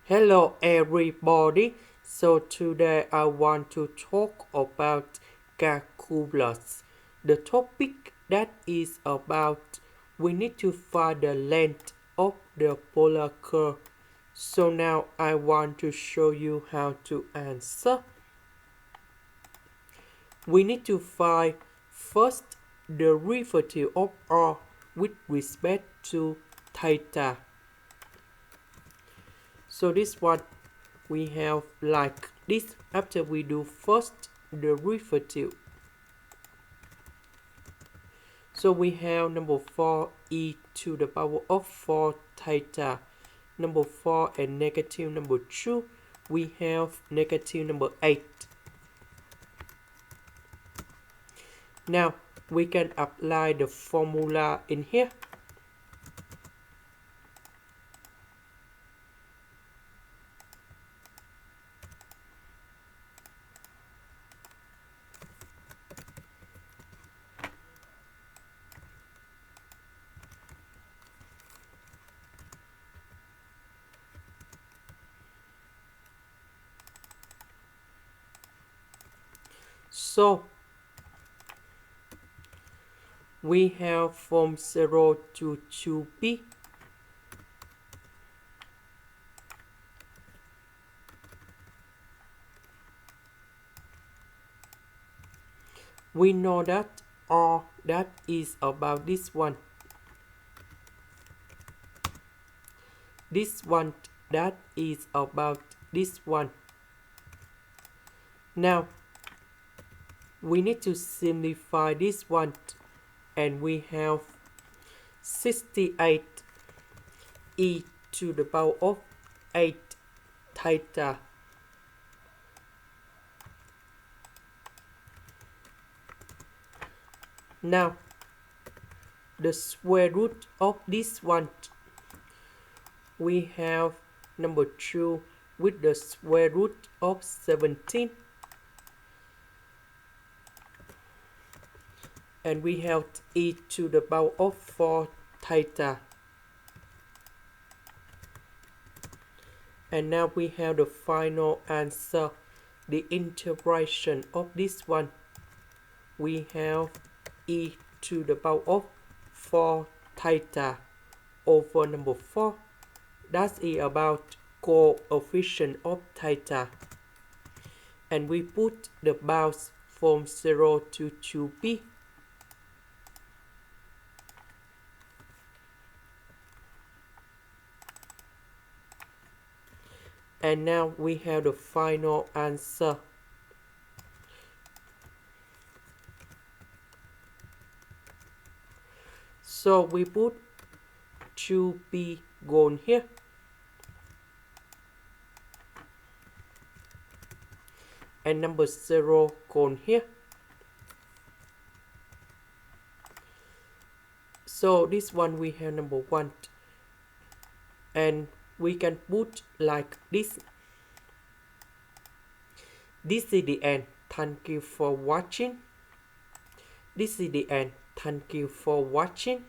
Hello everybody. So today I want to talk about calculus. The topic that is about we need to find the length of the polar curve. So now I want to show you how to answer. We need to find first the derivative of r with respect to theta. So this one we have like this after we do first the derivative. So we have number 4 e to the power of 4 theta. Number 4 and negative number 2, we have negative number 8. Now we can apply the formula in here. So we have from 0 to 2p. We know that r that is about this one. This one that is about this one. Now we need to simplify this one and we have 68 e to the power of 8 theta. Now the square root of this one, we have number 2 with the square root of 17, and we have e to the power of 4 theta. And now we have the final answer, the integration of this one. We have e to the power of 4 theta over number 4. That is about coefficient of theta. And we put the bounds from 0 to 2p. And now we have the final answer. So we put 2p gone here. And number 0 gone here. So this one we have number 1. And we can put like this. This is the end. Thank you for watching. This is the end. Thank you for watching.